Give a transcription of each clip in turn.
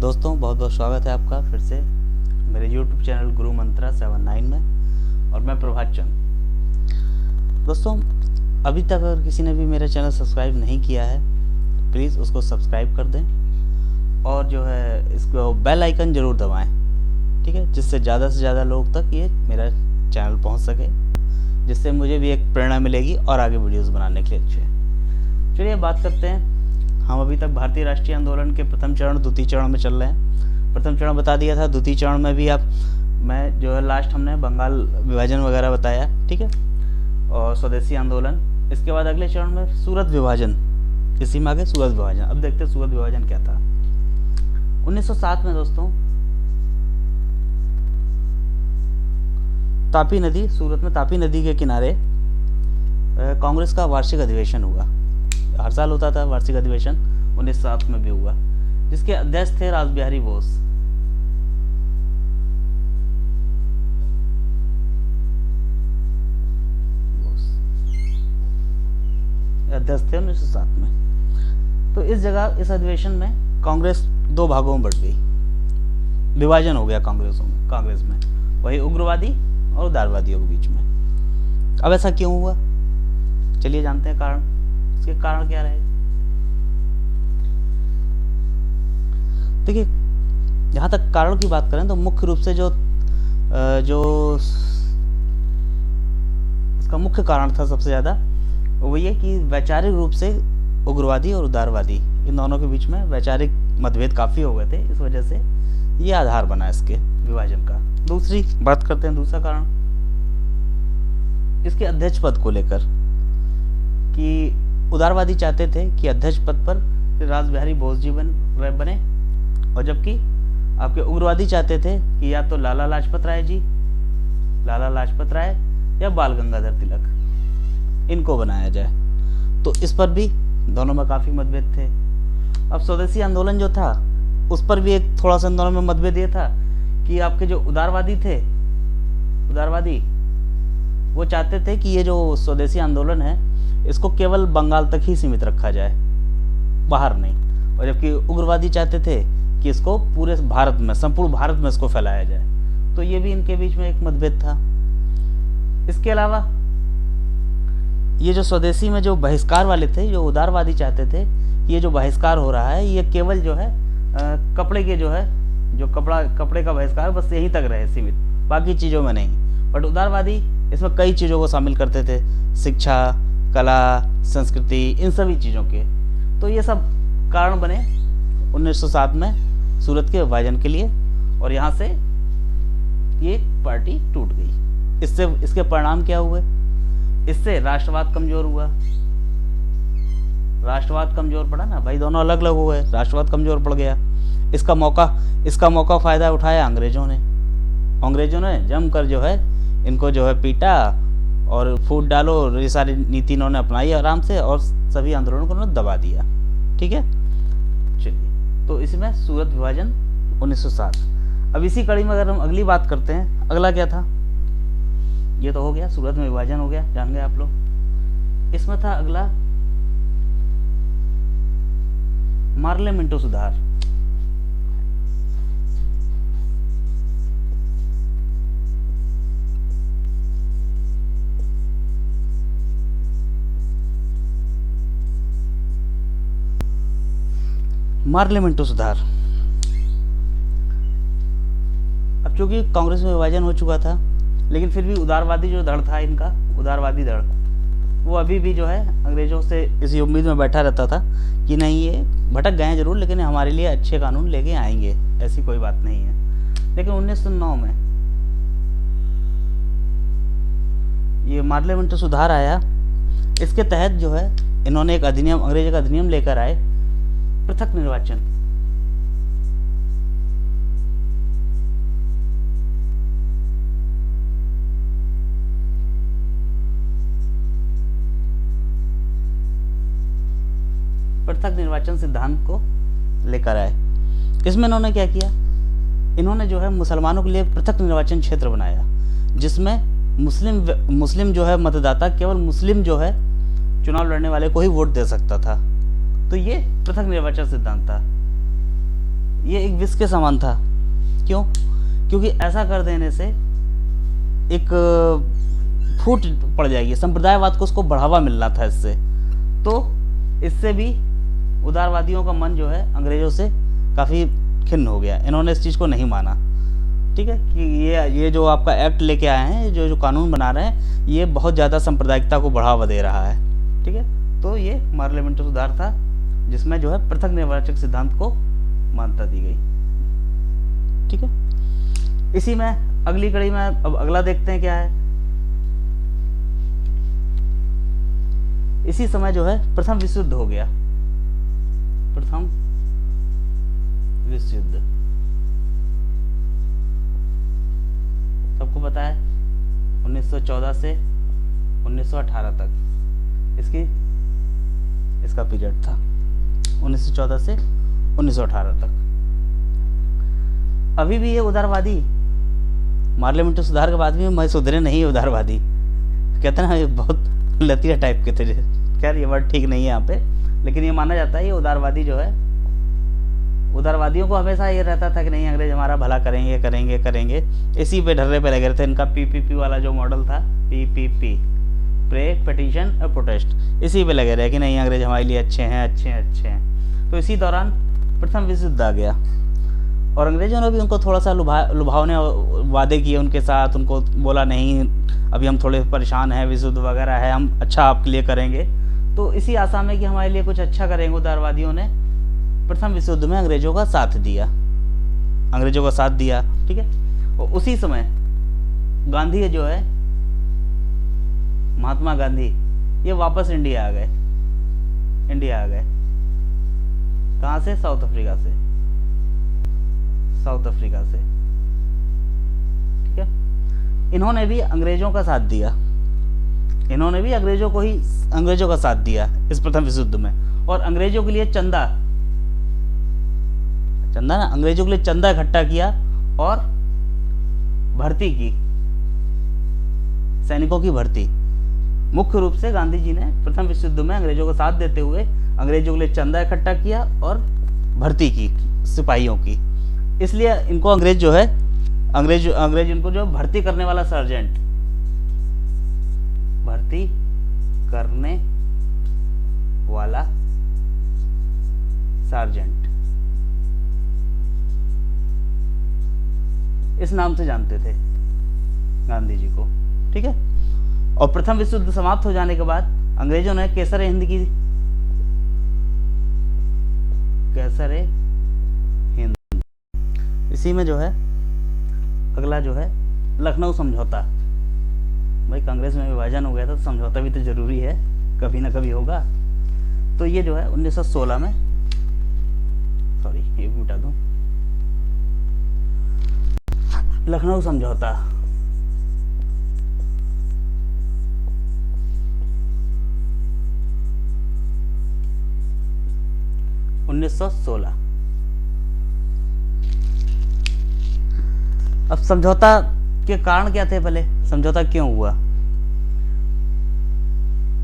दोस्तों बहुत बहुत स्वागत है आपका फिर से मेरे YouTube चैनल गुरु मंत्रा 79 में। और मैं प्रभात चंद। दोस्तों अभी तक अगर किसी ने भी मेरा चैनल सब्सक्राइब नहीं किया है प्लीज़ उसको सब्सक्राइब कर दें और जो है इसको बेल आइकन ज़रूर दबाएं, ठीक है, जिससे ज़्यादा से ज़्यादा लोग तक ये मेरा चैनल पहुंच सके, जिससे मुझे भी एक प्रेरणा मिलेगी और आगे वीडियोस बनाने के लिए अच्छे। चलिए बात करते हैं। हम अभी तक भारतीय राष्ट्रीय आंदोलन के प्रथम चरण द्वितीय चरण में चल रहे हैं। प्रथम चरण बता दिया था, द्वितीय चरण में भी मैं जो है लास्ट हमने बंगाल विभाजन वगैरह बताया, ठीक है, और स्वदेशी आंदोलन। इसके बाद अगले चरण में सूरत विभाजन, इसी में आगे सूरत विभाजन। अब देखते हैं सूरत विभाजन क्या था। 1907 में दोस्तों तापी नदी, सूरत में तापी नदी के किनारे कांग्रेस का वार्षिक अधिवेशन हुआ। हर साल होता था वार्षिक अधिवेशन, 1907 में भी हुआ, जिसके अध्यक्ष थे रासबिहारी बोस। अध्यक्ष थे 1907 में। तो इस जगह इस अधिवेशन में कांग्रेस दो भागों में बढ़ गई, विभाजन हो गया कांग्रेस में, वही उग्रवादी और उदारवादियों के बीच में। अब ऐसा क्यों हुआ, चलिए जानते हैं कारण। इसके कारण क्या रहे। देखिए जहां तक कारण की बात करें तो मुख्य रूप से जो इसका मुख्य कारण था सबसे ज्यादा वो ये कि वैचारिक रूप से उग्रवादी और उदारवादी इन दोनों के बीच में वैचारिक मतभेद काफी हो गए थे। इस वजह से ये आधार बना इसके विभाजन का। दूसरी बात करते हैं, दूसरा कारण इसके अध्यक्ष पद को लेकर, कि उदारवादी चाहते थे कि अध्यक्ष पद पर रासबिहारी बोस जी बने, और जबकि आपके उग्रवादी चाहते थे कि या तो लाला लाजपत राय या बाल गंगाधर तिलक, इनको बनाया जाए। तो इस पर भी दोनों में काफी मतभेद थे। अब स्वदेशी आंदोलन जो था उस पर भी एक थोड़ा सा दोनों में मतभेद ये था कि आपके जो उदारवादी वो चाहते थे कि ये जो स्वदेशी आंदोलन है इसको केवल बंगाल तक ही सीमित रखा जाए, बाहर नहीं। और जबकि उग्रवादी चाहते थे कि इसको पूरे भारत में, संपूर्ण भारत में इसको फैलाया जाए। तो ये भी इनके बीच में एक मतभेद था। इसके अलावा ये जो स्वदेशी में जो बहिष्कार वाले थे, जो उदारवादी चाहते थे ये जो बहिष्कार हो रहा है ये केवल जो है कपड़े के जो कपड़े का बहिष्कार बस यहीं तक रहे सीमित, बाकी चीज़ों में नहीं। बट उदारवादी इसमें कई चीज़ों को शामिल करते थे, शिक्षा, कला, संस्कृति, इन सभी चीज़ों के। तो ये सब कारण बने 1907 में सूरत के विभाजन के लिए, और यहाँ से ये पार्टी टूट गई। इसके परिणाम क्या हुए, इससे राष्ट्रवाद कमजोर हुआ। राष्ट्रवाद कमजोर पड़ा ना भाई, दोनों अलग अलग हो गए, राष्ट्रवाद कमजोर पड़ गया। इसका मौका फायदा उठाया अंग्रेजों ने जमकर जो है इनको जो है पीटा और फूट डालो, ये सारी नीति इन्होंने अपनाई आराम से, और सभी आंदोलनों को उन्होंने दबा दिया। ठीक है, चलिए तो इसमें सूरत विभाजन 1907। अब इसी कड़ी में अगर हम अगली बात करते हैं, अगला क्या था, ये तो हो गया सूरत में विभाजन हो गया, जान गए आप लोग। इसमें था अगला मार्ले मिंटो सुधार। मार्ले मिंटो सुधार। अब चूंकि कांग्रेस में विभाजन हो चुका था, लेकिन फिर भी उदारवादी जो धड़ था इनका, उदारवादी धड़, वो अभी भी जो है अंग्रेजों से इसी उम्मीद में बैठा रहता था कि नहीं ये भटक गए हैं जरूर, लेकिन हमारे लिए अच्छे कानून लेके आएंगे, ऐसी कोई बात नहीं है। लेकिन 1909 में ये मार्ले मिंटो सुधार आया। इसके तहत जो है इन्होंने एक अधिनियम, अंग्रेज का अधिनियम लेकर आए, पृथक निर्वाचन। पृथक निर्वाचन सिद्धांत को लेकर आए। इसमें इन्होंने क्या किया, इन्होंने जो है मुसलमानों के लिए पृथक निर्वाचन क्षेत्र बनाया, जिसमें मुस्लिम जो है मतदाता, केवल मुस्लिम जो है चुनाव लड़ने वाले को ही वोट दे सकता था। तो ये पृथक निर्वाचन सिद्धांत था। ये एक विष के समान था। क्यों? क्योंकि ऐसा कर देने से एक फूट पड़ जाएगी, संप्रदायवाद को उसको बढ़ावा मिलना था इससे। तो इससे भी उदारवादियों का मन जो है अंग्रेजों से काफ़ी खिन्न हो गया, इन्होंने इस चीज़ को नहीं माना। ठीक है कि ये जो आपका एक्ट लेके आए हैं, जो कानून बना रहे हैं, ये बहुत ज़्यादा सांप्रदायिकता को बढ़ावा दे रहा है। ठीक है, तो ये पार्लियामेंट्री सुधार था जिसमें जो है पृथक निर्वाचक सिद्धांत को मान्यता दी गई। ठीक है, इसी में अगली कड़ी में अब अगला देखते हैं क्या है। इसी समय जो है प्रथम विश्व युद्ध हो गया। प्रथम विश्व युद्ध सबको पता है 1914 से 1918 तक इसका पीरियड था। 1914 से 1918 तक। अभी भी ये उदारवादी पार्लियामेंट्री सुधार के बाद भी मैं सुधरे नहीं उदारवादी। कहते हैं ना ये बहुत लतीरा टाइप के थे। खैर ये वर्ड ठीक नहीं है यहाँ पे, लेकिन ये माना जाता है ये उदारवादी जो है, उदारवादियों को हमेशा ये रहता था कि नहीं अंग्रेज हमारा भला करेंगे करेंगे करेंगे, इसी पे ढर्रे पे लगे रहते। इनका पीपीपी वाला जो मॉडल था, पीपीपी, प्रे पिटीशन और प्रोटेस्ट, इसी पे लगे रहे कि नहीं अंग्रेज हमारे लिए अच्छे हैं अच्छे हैं अच्छे हैं। तो इसी दौरान प्रथम विश्व युद्ध आ गया और अंग्रेजों ने भी उनको थोड़ा सा लुभावने वादे किए उनके साथ। उनको बोला नहीं अभी हम थोड़े परेशान हैं, विश्व युद्ध वगैरह है, हम अच्छा आपके लिए करेंगे। तो इसी आशा में कि हमारे लिए कुछ अच्छा करेंगे, उदारवादियों ने प्रथम विश्व युद्ध में अंग्रेजों का साथ दिया। ठीक है, और उसी समय गांधी जो है, महात्मा गांधी, ये वापस इंडिया आ गए। कहाँ से? साउथ अफ्रीका से। ठीक है, इन्होंने भी अंग्रेजों का साथ दिया। अंग्रेजों का साथ दिया इस प्रथम विश्व युद्ध में। और अंग्रेजों के लिए चंदा इकट्ठा किया और भर्ती की, सैनिकों की भर्ती। मुख्य रूप से गांधी जी ने प्रथम विश्व युद्ध में अंग्रेजों का साथ देते हुए अंग्रेजों के लिए चंदा इकट्ठा किया और भर्ती की सिपाहियों की। इसलिए इनको अंग्रेज इनको जो भर्ती करने वाला सर्जेंट, भर्ती करने वाला सार्जेंट, इस नाम से जानते थे गांधी जी को। ठीक है, और प्रथम विश्व युद्ध समाप्त हो जाने के बाद अंग्रेजों ने केसर हिंद, इसी में जो है अगला जो है लखनऊ समझौता। भाई कांग्रेस में विभाजन हो गया था तो समझौता भी तो जरूरी है, कभी ना कभी होगा। तो ये जो है 1916 में, सॉरी ये भी मिटा दूं, लखनऊ समझौता। अब समझौता के कारण क्या थे? पहले समझौता क्यों हुआ?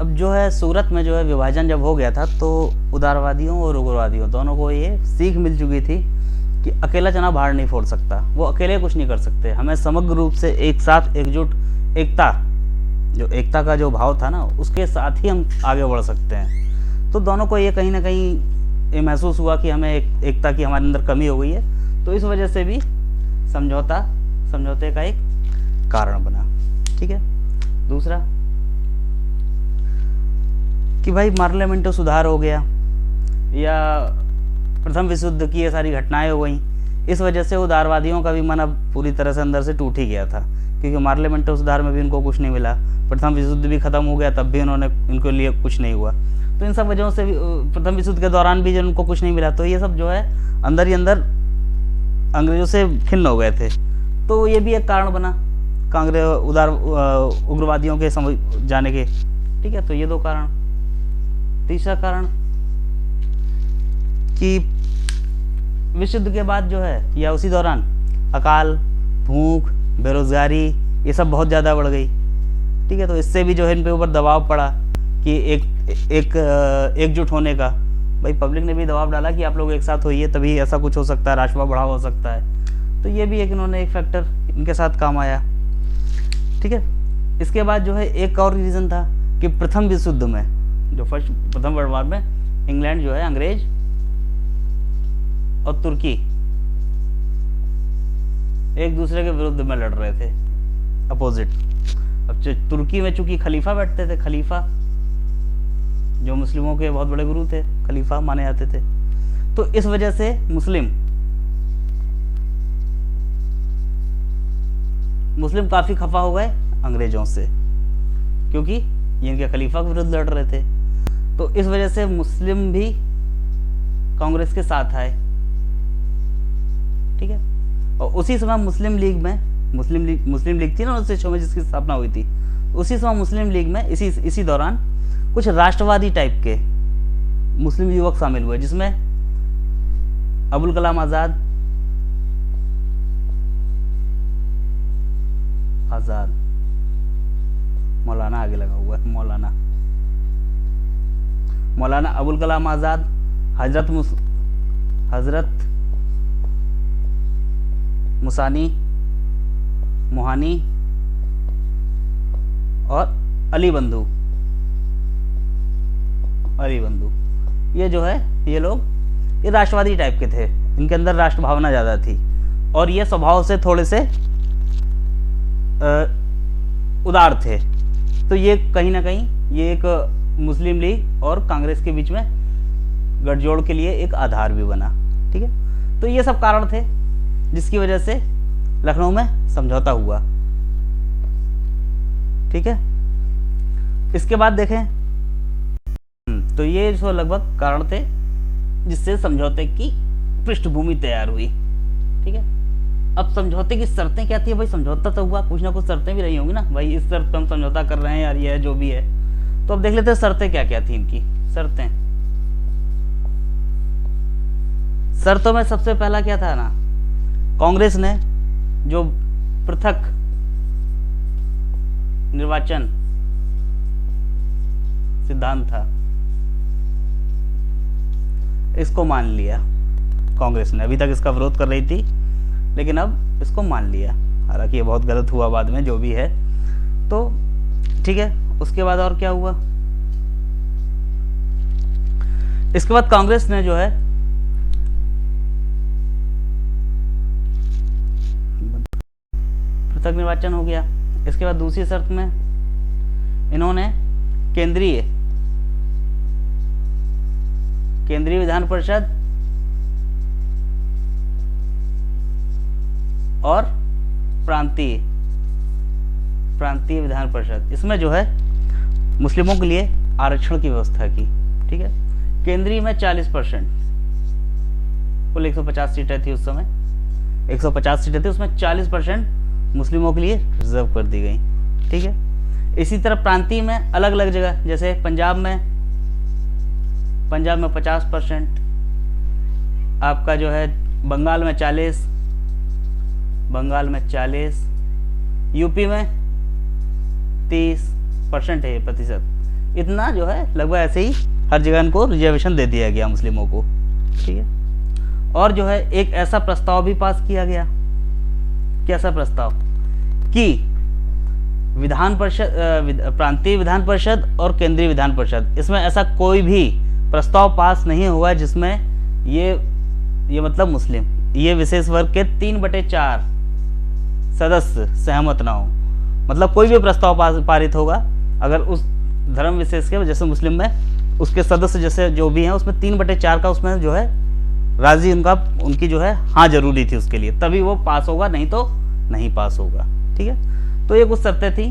अब जो है सूरत में जो है विभाजन जब हो गया था तो उदारवादियों और उग्रवादियों दोनों को ये सीख मिल चुकी थी कि अकेला चना भाड़ नहीं फोड़ सकता, वो अकेले कुछ नहीं कर सकते। हमें समग्र रूप से एक साथ एकता का जो भाव था ना, उसके साथ ही हम आगे बढ़ सकते हैं। तो दोनों को ये कहीं ना कहीं ये महसूस हुआ कि हमें एकता की हमारे अंदर कमी हो गई है। तो इस वजह से भी समझौते का एक कारण बना। ठीक है, दूसरा कि भाई पार्लियामेंट्री सुधार हो गया या प्रथम विश्व युद्ध की ये सारी घटनाएं हो गई, इस वजह से उदारवादियों का भी मन अब पूरी तरह से अंदर से टूट ही गया था, क्योंकि पार्लियामेंट्री सुधार में भी इनको कुछ नहीं मिला। प्रथम विश्व युद्ध भी खत्म हो गया, तब भी इनके लिए कुछ नहीं हुआ। तो इन सब वजहों से भी प्रथम विश्व युद्ध के दौरान भी जब उनको कुछ नहीं मिला, तो ये सब जो है अंदर ही अंदर अंग्रेजों से खिन्न हो गए थे। तो ये भी एक कारण बना उग्रवादियों के जाने के। ठीक है, तो ये दो कारण। तीसरा कारण कि विश्व युद्ध के बाद जो है या उसी दौरान अकाल, भूख, बेरोजगारी ये सब बहुत ज़्यादा बढ़ गई। ठीक है, तो इससे भी जो है इन पे ऊपर दबाव पड़ा कि एकजुट होने का। भाई पब्लिक ने भी दबाव डाला कि आप लोग एक साथ होइए, तभी ऐसा कुछ हो सकता है, राष्ट्रवाद बढ़ावा हो सकता है। तो ये भी एक इन्होंने एक फैक्टर इनके साथ काम आया। ठीक है, इसके बाद जो है एक और रीज़न था कि प्रथम विश्व युद्ध में, जो प्रथम वर्ल्ड वॉर में इंग्लैंड जो है अंग्रेज और तुर्की एक दूसरे के विरुद्ध में लड़ रहे थे, अपोजिट। अब तुर्की में चूंकि खलीफा बैठते थे, खलीफा जो मुस्लिमों के बहुत बड़े गुरु थे, खलीफा माने जाते थे, तो इस वजह से मुस्लिम काफी खफा हो गए अंग्रेजों से, क्योंकि ये इनके खलीफा के विरुद्ध लड़ रहे थे। तो इस वजह से मुस्लिम भी कांग्रेस के साथ आए। ठीक है, और उसी समय मुस्लिम लीग थी ना 1906 में जिसकी स्थापना हुई थी, उसी समय मुस्लिम लीग में इसी दौरान कुछ राष्ट्रवादी टाइप के मुस्लिम युवक शामिल हुए, जिसमें अबुल कलाम आजाद, मौलाना आगे लगा हुआ है, मौलाना अबुल कलाम आजाद, हजरत मुसानी मोहानी और अली बंधु, ये जो है ये लोग ये राष्ट्रवादी टाइप के थे, इनके अंदर राष्ट्र भावना ज्यादा थी और ये स्वभाव से थोड़े से उदार थे। तो ये कहीं ना कहीं ये एक मुस्लिम लीग और कांग्रेस के बीच में गठजोड़ के लिए एक आधार भी बना। ठीक है, तो ये सब कारण थे जिसकी वजह से लखनऊ में समझौता हुआ। ठीक है, इसके बाद देखें तो ये जो लगभग कारण थे जिससे समझौते की पृष्ठभूमि तैयार हुई। ठीक है, अब समझौते की शर्तें क्या थी? भाई समझौता तो हुआ, कुछ ना कुछ शर्तें भी रही होंगी ना, भाई इस शर्त पे हम समझौता कर रहे हैं यार, ये है जो भी है। तो अब देख लेते हैं शर्तें क्या क्या थी इनकी। शर्तों में सबसे पहला क्या था ना, कांग्रेस ने जो पृथक निर्वाचन सिद्धांत था इसको मान लिया कांग्रेस ने। अभी तक इसका विरोध कर रही थी लेकिन अब इसको मान लिया, हालांकि ये बहुत गलत हुआ बाद में, जो भी है। तो ठीक है, उसके बाद और क्या हुआ? इसके बाद कांग्रेस ने जो है पृथक निर्वाचन हो गया। इसके बाद दूसरी शर्त में इन्होंने केंद्रीय विधान परिषद और प्रांतीय विधान परिषद, इसमें जो है मुस्लिमों के लिए आरक्षण की व्यवस्था की। ठीक है, केंद्रीय में 40%, कुल 150 सीटें थी उस समय, 150 सीटें थी, उसमें 40% मुस्लिमों के लिए रिजर्व कर दी गई। ठीक है, इसी तरह प्रांतीय में अलग अलग जगह, जैसे पंजाब में 50%, आपका जो है बंगाल में 40, यूपी में 30% है, प्रतिशत इतना जो है लगभग ऐसे ही हर जगह इनको रिजर्वेशन दे दिया गया मुस्लिमों को। ठीक है, और जो है एक ऐसा प्रस्ताव भी पास किया गया, कैसा प्रस्ताव कि विधान परिषद, प्रांतीय विधान परिषद और केंद्रीय विधान परिषद, इसमें ऐसा कोई भी प्रस्ताव पास नहीं हुआ जिसमें ये मतलब मुस्लिम, ये विशेष वर्ग के 3/4 सदस्य सहमत ना हो। मतलब कोई भी प्रस्ताव पारित होगा अगर उस धर्म विशेष के, जैसे मुस्लिम में उसके सदस्य जैसे जो भी हैं उसमें 3/4 का उसमें जो है राजी उनकी जो है हाँ जरूरी थी उसके लिए, तभी वो पास होगा, नहीं तो नहीं पास होगा। ठीक है, तो ये कुछ शर्तें थी।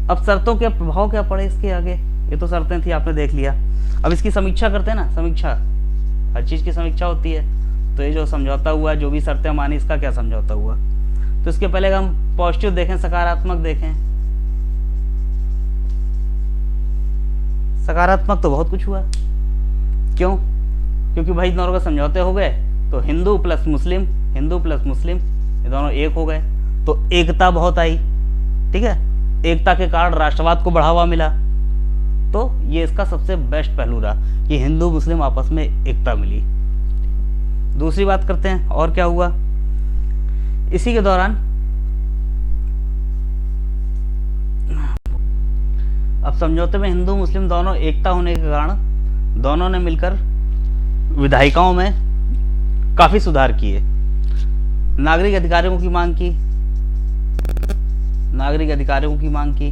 अब शर्तों के प्रभाव क्या पड़े इसके आगे, ये तो शर्तें थी आपने देख लिया। अब इसकी समीक्षा करते हैं ना, समीक्षा हर चीज की समीक्षा होती है। तो ये जो समझौता हुआ, जो भी शर्तें मानी, इसका क्या समझौता हुआ? तो इसके पहले हम पॉजिटिव देखें, सकारात्मक देखें। सकारात्मक तो बहुत कुछ हुआ। क्यों? क्योंकि भाई दोनों के समझौते हो गए तो हिंदू प्लस मुस्लिम ये दोनों एक हो गए, तो एकता बहुत आई। ठीक है, एकता के कारण राष्ट्रवाद को बढ़ावा मिला। तो ये इसका सबसे बेस्ट पहलू रहा कि हिंदू मुस्लिम आपस में एकता मिली। दूसरी बात करते हैं और क्या हुआ इसी के दौरान। अब समझौते में हिंदू मुस्लिम दोनों एकता होने के कारण दोनों ने मिलकर विधायिकाओं में काफी सुधार किए, नागरिक अधिकारों की मांग की,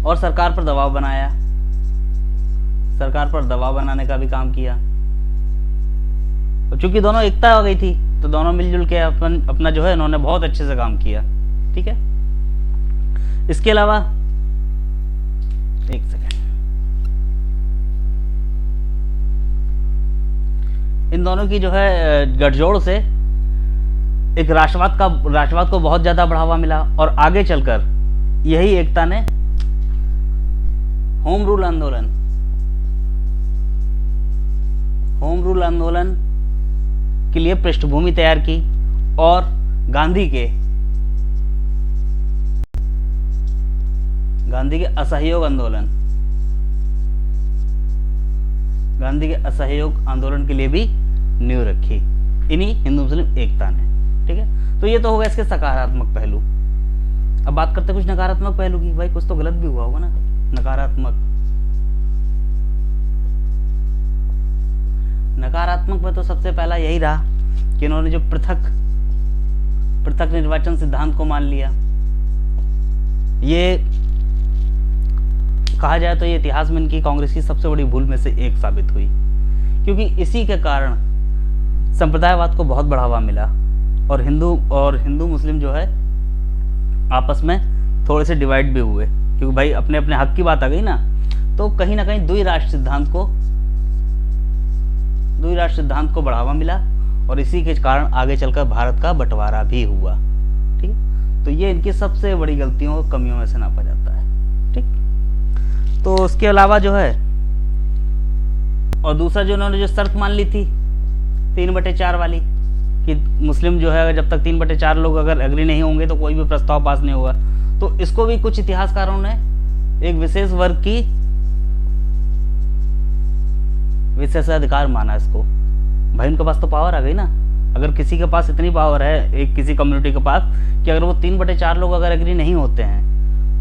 और सरकार पर दबाव बनाया, सरकार पर दबाव बनाने का भी काम किया। चूंकि दोनों एकता हो गई थी तो दोनों मिलजुल के अपना जो है इन्होंने बहुत अच्छे से काम किया। ठीक है, इसके अलावा एक सेकंड, इन दोनों की जो है गठजोड़ से एक राष्ट्रवाद को बहुत ज्यादा बढ़ावा मिला और आगे चलकर यही एकता ने होम रूल आंदोलन के लिए पृष्ठभूमि तैयार की और गांधी के असहयोग आंदोलन के लिए भी नींव रखी इन्हीं हिंदू मुस्लिम एकता ने। ठीक है, तो ये तो होगा इसके सकारात्मक पहलू। अब बात करते हैं कुछ नकारात्मक पहलू की। भाई कुछ तो गलत भी हुआ होगा ना। नकारात्मक में तो सबसे पहला यही रहा कि इन्होंने जो पृथक निर्वाचन सिद्धांत को मान लिया। ये कहा जाए तो ये इतिहास में इनकी कांग्रेस की सबसे बड़ी भूल में से एक साबित हुई, क्योंकि इसी के कारण संप्रदायवाद को बहुत बढ़ावा मिला और हिंदू मुस्लिम जो है आपस में थोड़े से डिवाइड भी हुए, क्योंकि भाई अपने अपने हक की बात आ गई ना। तो कहीं ना कहीं द्वि राष्ट्र सिद्धांत को बढ़ावा मिला और इसी के कारण आगे चलकर भारत का बंटवारा भी हुआ। ठीक है, तो ये इनकी सबसे बड़ी गलतियों और कमियों में से नापा जाता है। ठीक, तो उसके अलावा जो है और दूसरा जो उन्होंने जो शर्त मान ली थी 3/4 वाली कि मुस्लिम जो है जब तक 3/4 लोग अगर एग्री नहीं होंगे तो कोई भी प्रस्ताव पास नहीं होगा, तो इसको भी कुछ इतिहासकारों ने एक विशेष वर्ग की विशेषाधिकार माना इसको। भाई उनके पास तो पावर आ गई ना। अगर किसी के पास इतनी पावर है एक किसी कम्युनिटी के पास कि अगर वो 3/4 लोग अगर एग्री नहीं होते हैं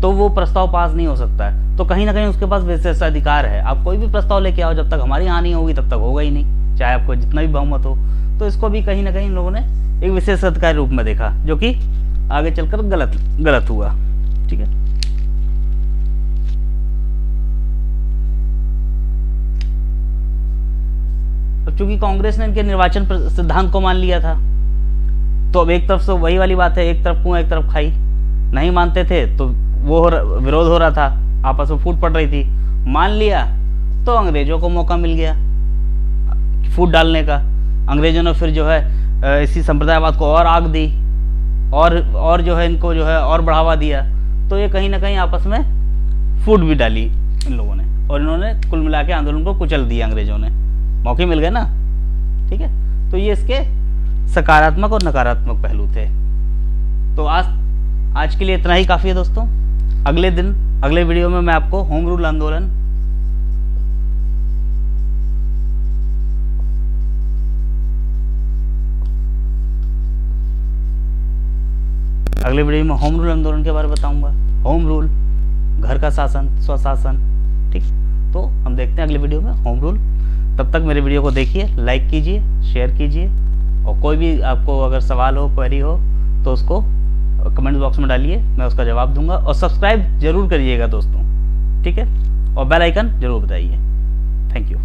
तो वो प्रस्ताव पास नहीं हो सकता है, तो कहीं ना कहीं उसके पास विशेषाधिकार है। आप कोई भी प्रस्ताव लेके आओ, जब तक हमारी हानि होगी तब तक होगा ही नहीं, चाहे आपको जितना भी बहुमत हो। तो इसको भी कहीं ना कहीं इन लोगों ने एक विशेषाधिकार रूप में देखा, जो कि आगे चलकर गलत हुआ। ठीक है, अब चूंकि कांग्रेस ने इनके निर्वाचन सिद्धांत को मान लिया था, तो अब एक तरफ से वही वाली बात है, एक तरफ कुआं एक तरफ खाई। नहीं मानते थे तो वो विरोध हो रहा था, आपस में फूट पड़ रही थी। मान लिया तो अंग्रेजों को मौका मिल गया फूट डालने का। अंग्रेजों ने फिर जो है इसी संप्रदायवाद को और आग दी और जो है इनको जो है और बढ़ावा दिया। तो ये कहीं ना कहीं आपस में फूट भी डाली इन लोगों ने और इन्होंने कुल मिला के आंदोलन को कुचल दिया। अंग्रेजों ने मौके मिल गए ना। ठीक है, तो ये इसके सकारात्मक और नकारात्मक पहलू थे। तो आज के लिए इतना ही काफी है दोस्तों। अगले वीडियो में मैं आपको होम रूल आंदोलन के बारे में बताऊंगा। होम रूल, घर का शासन, स्वशासन। ठीक, तो हम देखते हैं अगले वीडियो में होम रूल। तब तक मेरे वीडियो को देखिए, लाइक कीजिए, शेयर कीजिए और कोई भी आपको अगर सवाल हो, क्वेरी हो तो उसको कमेंट बॉक्स में डालिए, मैं उसका जवाब दूंगा। और सब्सक्राइब जरूर करिएगा दोस्तों। ठीक है, और बेल आइकन जरूर बताइए। Thank you.